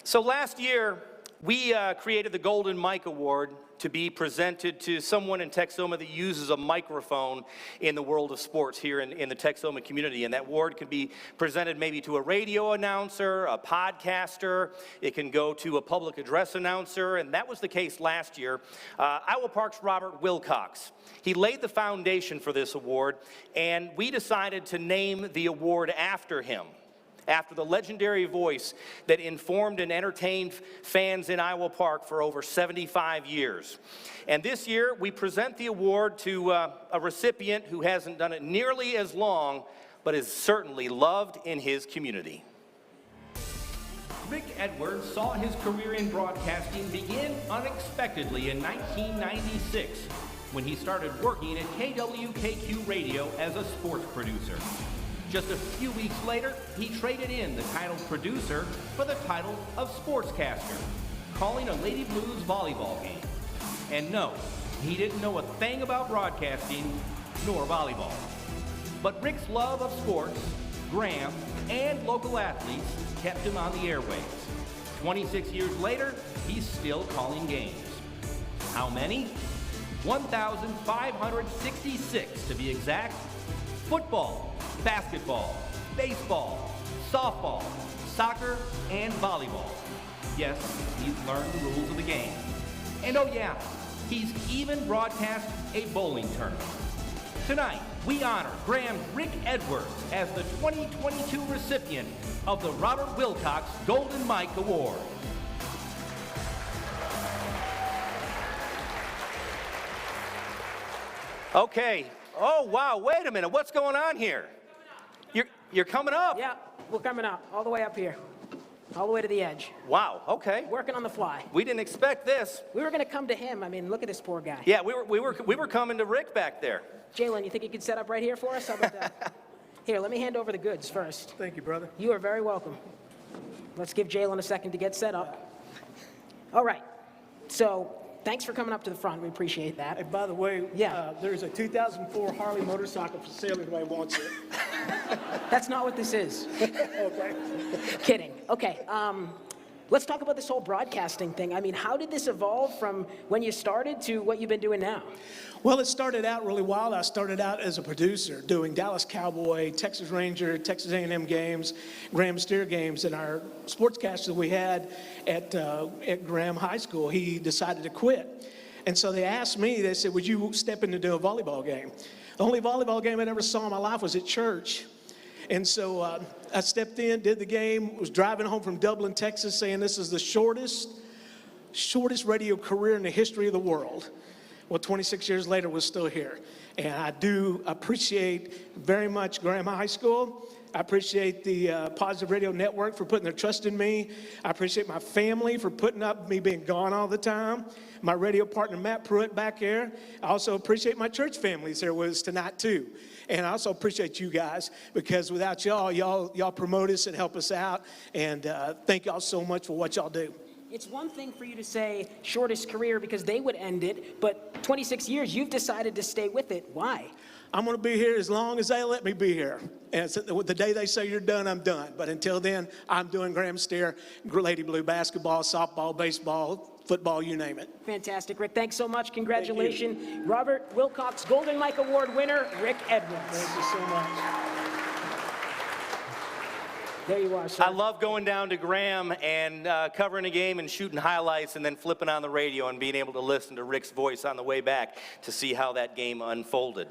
So last year, we created the Golden Mic Award to be presented to someone in Texoma that uses a microphone in the world of sports here in the Texoma community. And that award can be presented maybe to a radio announcer, a podcaster. It can go to a public address announcer, and that was the case last year. Iowa Park's Robert Wilcox. He laid the foundation for this award, and we decided to name the award after him, after the legendary voice that informed and entertained fans in Iowa Park for over 75 years. And this year, we present the award to a recipient who hasn't done it nearly as long, but is certainly loved in his community. Rick Edwards saw his career in broadcasting begin unexpectedly in 1996, when he started working at KWKQ Radio as a sports producer. Just a few weeks later, he traded in the title producer for the title of sportscaster, calling a Lady Blues volleyball game. And no, he didn't know a thing about broadcasting nor volleyball. But Rick's love of sports, Graham, and local athletes kept him on the airwaves. 26 years later, he's still calling games. How many? 1,566 to be exact. Football, basketball, baseball, softball, soccer, and volleyball. Yes, he's learned the rules of the game. And oh yeah, he's even broadcast a bowling tournament. Tonight, we honor Graham Rick Edwards as the 2022 recipient of the Robert Wilcox Golden Mic Award. Okay. Oh, wow, wait a minute. What's going on here? You're coming up? Yeah, we're coming up, all the way up here, all the way to the edge. Wow, okay. Working on the fly. We didn't expect this. We were going to come to him. I mean, look at this poor guy. Yeah, we were coming to Rick back there. Jalen, you think you could set up right here for us? How about that? Here, let me hand over the goods first. Thank you, brother. You are very welcome. Let's give Jalen a second to get set up. All right, so thanks for coming up to the front. We appreciate that. Hey, by the way, Yeah. there's a 2004 Harley motorcycle for sale if anybody wants it. That's not what this is. Okay. Kidding. Okay, let's talk about this whole broadcasting thing. I mean, how did this evolve from when you started to what you've been doing now? Well, it started out really wild. I started out as a producer doing Dallas Cowboy, Texas Ranger, Texas A&M games, Graham Steer games, and our sportscaster that we had at Graham High School, he decided to quit. And so they asked me, they said, would you step in to do a volleyball game? The only volleyball game I ever saw in my life was at church. And so I stepped in, did the game, was driving home from Dublin, Texas, saying this is the shortest radio career in the history of the world. Well, 26 years later, we're still here. And I do appreciate very much Graham High School. I appreciate the Positive Radio Network for putting their trust in me. I appreciate my family for putting up with me being gone all the time. My radio partner, Matt Pruitt, back there. I also appreciate my church families there with us tonight, too. And I also appreciate you guys, because without y'all promote us and help us out. And thank y'all so much for what y'all do. It's one thing for you to say shortest career because they would end it, but 26 years, you've decided to stay with it. Why? I'm going to be here as long as they let me be here. And the day they say you're done, I'm done. But until then, I'm doing Graham Steer, Lady Blue basketball, softball, baseball, football, you name it. Fantastic, Rick. Thanks so much. Congratulations. Robert Wilcox, Golden Mic Award winner, Rick Edwards. Thank you so much. There you are, sir. I love going down to Graham and covering a game and shooting highlights and then flipping on the radio and being able to listen to Rick's voice on the way back to see how that game unfolded.